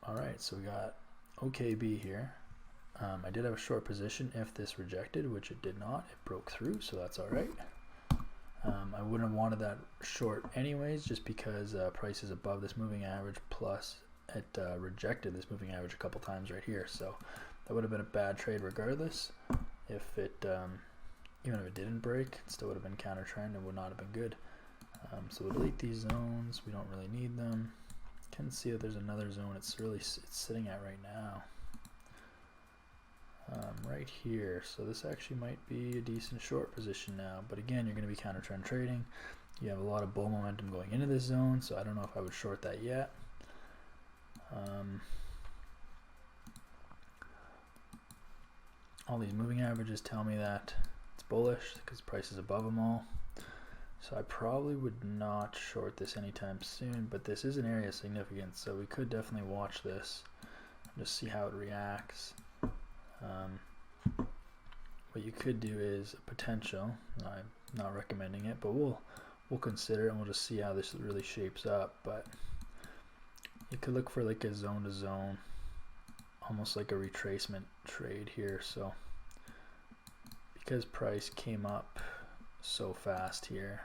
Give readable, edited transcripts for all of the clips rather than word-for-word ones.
All right, so we got OKB here. I did have a short position if this rejected, which it did not. It broke through, so that's all right. I wouldn't have wanted that short anyways, just because price is above this moving average, plus it rejected this moving average a couple times right here. So that would have been a bad trade regardless. If it, even if it didn't break, it still would have been counter trend and would not have been good. So we'll delete these zones. We don't really need them. Can see that there's another zone it's sitting at right now. Right here, so this actually might be a decent short position now, but again, you're going to be counter trend trading. You have a lot of bull momentum going into this zone, so I don't know if I would short that yet. All these moving averages tell me that it's bullish because price is above them all, so I probably would not short this anytime soon, but this is an area of significance, so we could definitely watch this and just see how it reacts. What you could do is a potential, I'm not recommending it, but we'll consider it and we'll just see how this really shapes up. But you could look for like a zone to zone, almost like a retracement trade here. So because price came up so fast here,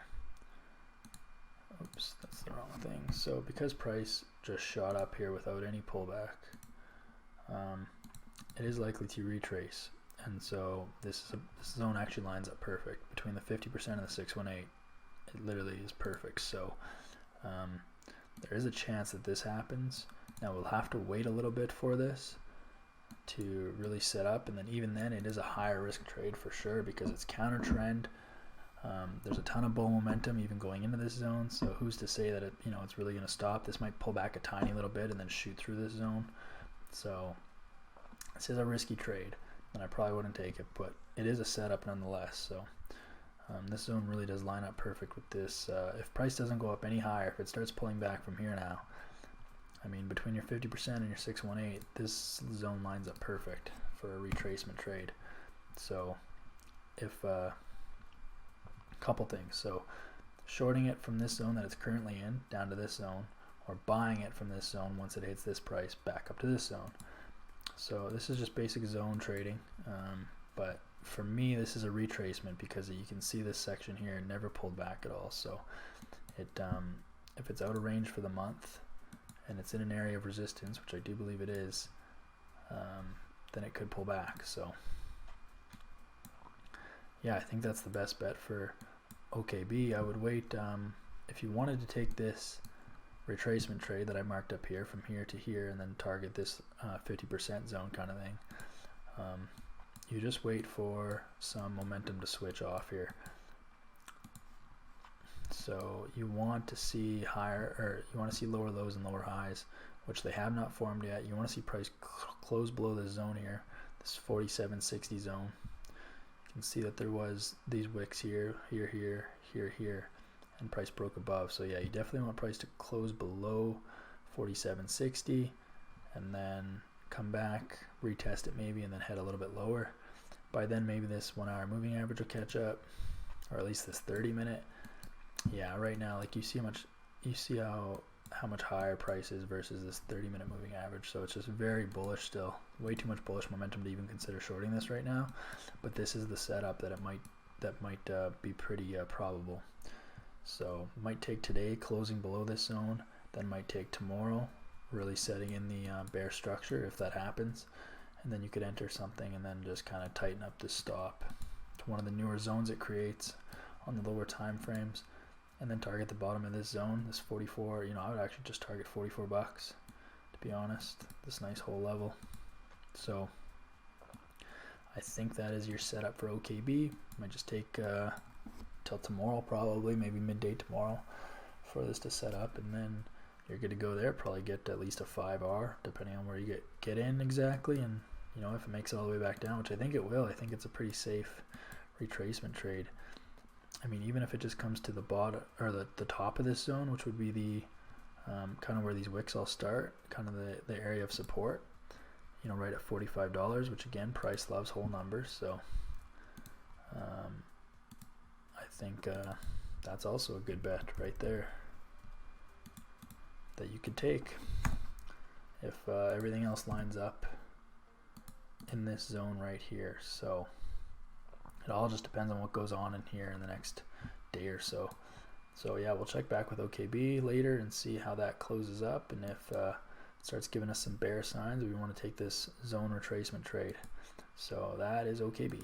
oops, that's the wrong thing. So because price just shot up here without any pullback, it is likely to retrace, and so this zone actually lines up perfect between the 50% and the 618. It literally is perfect. So there is a chance that this happens. Now we'll have to wait a little bit for this to really set up, and then even then it is a higher risk trade for sure because it's counter trend. There's a ton of bull momentum even going into this zone, so who's to say that it's really going to stop? This might pull back a tiny little bit and then shoot through this zone. So this is a risky trade, and I probably wouldn't take it, but it is a setup nonetheless. So this zone really does line up perfect with this. If price doesn't go up any higher, if it starts pulling back from here now, I mean, between your 50% and your 618, this zone lines up perfect for a retracement trade. So if a couple things, so shorting it from this zone that it's currently in down to this zone, or buying it from this zone once it hits this price back up to this zone. So this is just basic zone trading, but for me this is a retracement because you can see this section here never pulled back at all. So it if it's out of range for the month and it's in an area of resistance, which I do believe it is, then it could pull back. So yeah, I think that's the best bet for OKB. I would wait if you wanted to take this retracement trade that I marked up here from here to here and then target this 50% zone kind of thing. You just wait for some momentum to switch off here. So you want to see higher, or you want to see lower lows and lower highs, which they have not formed yet. You want to see price close below this zone here, this 47.60 zone. You can see that there was these wicks here, here, and price broke above. So yeah, you definitely want price to close below 47.60 and then come back, retest it maybe, and then head a little bit lower. By then maybe this 1 hour moving average will catch up, or at least this 30-minute. Yeah, right now, like you see how much higher price is versus this 30-minute moving average. So it's just very bullish still, way too much bullish momentum to even consider shorting this right now. But this is the setup that might be pretty probable. So might take today closing below this zone, then might take tomorrow really setting in the bear structure if that happens, and then you could enter something and then just kind of tighten up this stop to one of the newer zones it creates on the lower time frames, and then target the bottom of this zone, this 44. I would actually just target 44 bucks to be honest, this nice whole level. So I think that is your setup for OKB. Might just take till tomorrow, probably maybe midday tomorrow, for this to set up, and then you're good to go there. Probably get at least a 5R depending on where you get in exactly, and if it makes it all the way back down, which I think it will. I think it's a pretty safe retracement trade. I mean, even if it just comes to the bottom or the top of this zone, which would be the kind of where these wicks all start, kind of the area of support, right at $45, which again, price loves whole numbers. So I think that's also a good bet right there that you could take if everything else lines up in this zone right here. So it all just depends on what goes on in here in the next day or so. So yeah, we'll check back with OKB later and see how that closes up, and if it starts giving us some bear signs, we want to take this zone retracement trade. So that is OKB.